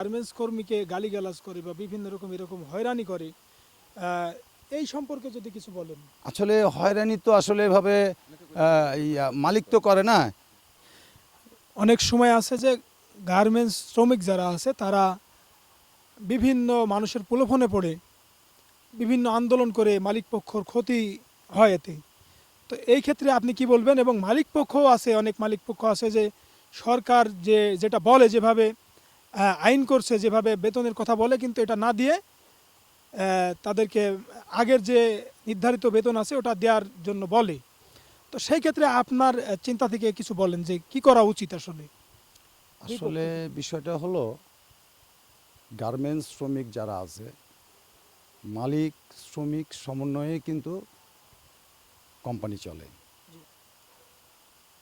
Garments কর্মীকে গালিগালাজ করে বা বিভিন্ন রকম এরকম হয়রানি করে, এই সম্পর্কে যদি কিছু বলেন। আসলে হয়রানি তো আসলে এভাবে মালিক তো করে না। অনেক সময় আছে যে গার্মেন্টস শ্রমিক যারা আছে তারা বিভিন্ন মানুষের প্রলোভনে পড়ে বিভিন্ন আন্দোলন করে মালিক পক্ষর ক্ষতি হয় এতে। তো এই ক্ষেত্রে আপনি কি বলবেন? এবং মালিক পক্ষও আছে, অনেক মালিক পক্ষ আছে যে সরকার যেটা বলে, যেভাবে আইন করছে, যেভাবে বেতনের কথা বলে, কিন্তু এটা না দিয়ে তাদেরকে আগের যে নির্ধারিত বেতন আছে ওটা দেওয়ার জন্য বলে। তো সেই ক্ষেত্রে আপনার চিন্তা থেকে কিছু বলেন যে কি করা উচিত আসলে। আসলে বিষয়টা হলো, গার্মেন্টস শ্রমিক যারা আছে, মালিক শ্রমিক সমন্বয়ে কিন্তু কোম্পানি চলে।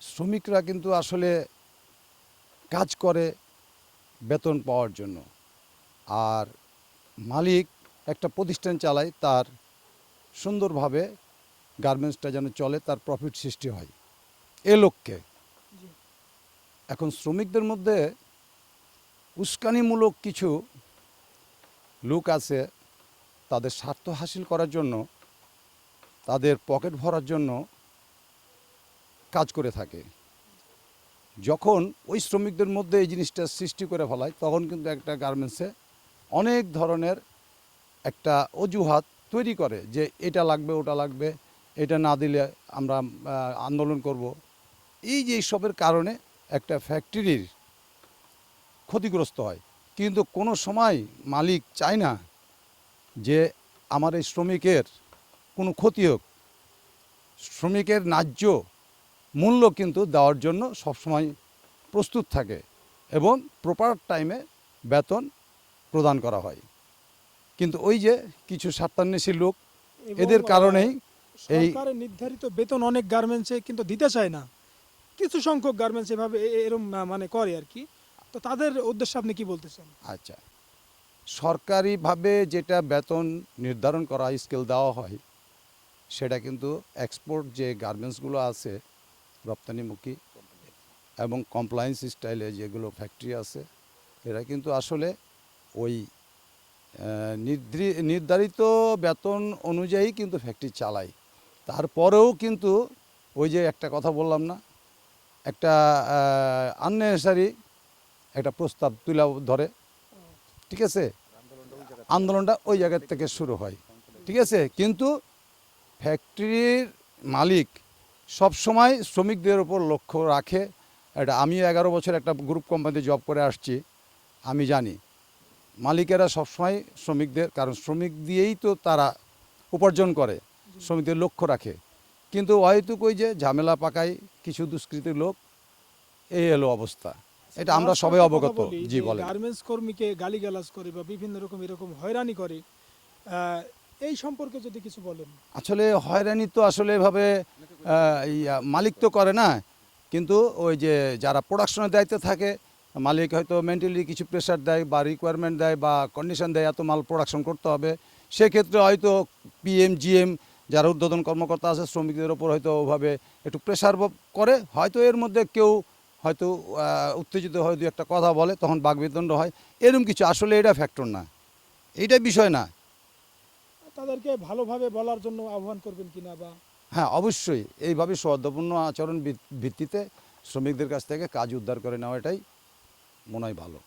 শ্রমিকরা কিন্তু আসলে কাজ করে বেতন পাওয়ার জন্য, আর মালিক একটা প্রতিষ্ঠান চালায় তার সুন্দরভাবে গার্মেন্টসটা যেন চলে, তার প্রফিট সৃষ্টি হয় এ লক্ষ্যে। এখন শ্রমিকদের মধ্যে উস্কানিমূলক কিছু লোক আছে, তাদের স্বার্থ হাসিল করার জন্য, তাদের পকেট ভরার জন্য কাজ করে থাকে। যখন ওই শ্রমিকদের মধ্যে এই জিনিসটা সৃষ্টি করে ফেলায়, তখন কিন্তু একটা গার্মেন্টসে অনেক ধরনের একটা অজুহাত তৈরি করে যে এটা লাগবে, ওটা লাগবে, এটা না দিলে আমরা আন্দোলন করব। এই যে এইসবের কারণে একটা ফ্যাক্টরির ক্ষতিগ্রস্ত হয়। কিন্তু কোনো সময় মালিক চায় না যে আমার এই শ্রমিকের কোনো ক্ষতি হোক। শ্রমিকের ন্যায্য মূল্য কিন্তু দেওয়ার জন্য সবসময় প্রস্তুত থাকে এবং প্রপার টাইমে বেতন প্রদান করা হয়। কিন্তু ওই যে কিছু স্বার্থান্বেষী লোক, এদের কারণেই এই সরকারের নির্ধারিত বেতন অনেক গার্মেন্টসে কিন্তু দিতে চায় না। কিছু সংখ্যক গার্মেন্টস এভাবে এরম মানে করে আর কি। তো তাদের উদ্দেশ্যে আপনি কি বলতে চান? আচ্ছা, সরকারিভাবে যেটা বেতন নির্ধারণ করা, স্কেল দেওয়া হয়, সেটা কিন্তু এক্সপোর্ট যে গার্মেন্টসগুলো আছে রপ্তানিমুখী এবং কমপ্লায়েন্স স্টাইলে যেগুলো ফ্যাক্টরি আছে, এরা কিন্তু আসলে ওই নির্ধারিত বেতন অনুযায়ী কিন্তু ফ্যাক্টরি চালায়। তারপরেও কিন্তু ওই যে একটা কথা বললাম না, একটা আননেসারি একটা প্রস্তাব তুলে ধরে, ঠিক আছে, আন্দোলনটা ওই জায়গার থেকে শুরু হয়, ঠিক আছে। কিন্তু ফ্যাক্টরির মালিক সব সময় শ্রমিকদের উপর লক্ষ্য রাখে। এটা আমি 11 বছর একটা গ্রুপ কোম্পানিতে জব করে আসছি, আমি জানি মালিকেরা সবসময় শ্রমিকদের, কারণ শ্রমিক দিয়েই তো তারা উপার্জন করে, শ্রমিকদের লক্ষ্য রাখে। কিন্তু হয়তো ওই যে ঝামেলা পাকায় কিছু দুষ্কৃতী লোক, এই এলো অবস্থা। এটা আমরা সবাই অবগত। জি বলেন। গার্মেন্টস কর্মীকে গালিগালাজ করে বা বিভিন্ন রকম এরকম হয়রানি করে, এই সম্পর্কে যদি কিছু বলেন। আসলে হয়রানি তো আসলে এভাবে মালিক তো করে না, কিন্তু ওই যে যারা প্রোডাকশনের দায়িত্বে থাকে, মালিক হয়তো মেন্টালি কিছু প্রেশার দেয় বা রিকোয়ারমেন্ট দেয় বা কন্ডিশন দেয়, এত মাল প্রোডাকশন করতে হবে। সেক্ষেত্রে হয়তো পিএম জিএম যারা ঊর্ধ্বতন কর্মকর্তা আছে, শ্রমিকদের ওপর হয়তো ওভাবে একটু প্রেশার করে, হয়তো এর মধ্যে কেউ হয়তো উত্তেজিত হয়ে দু একটা কথা বলে, তখন বাকবিতণ্ড হয়, এরকম কিছু। আসলে এটা ফ্যাক্টর না, এইটা বিষয় না। তাদেরকে ভালোভাবে বলার জন্য আহ্বান করবেন কিনা বা। হ্যাঁ, অবশ্যই এইভাবে সৌহার্দ্যপূর্ণ আচরণ ভিত্তিতে শ্রমিকদের কাছ থেকে কাজ উদ্ধার করে নেওয়াটাই মনে হয় ভালো।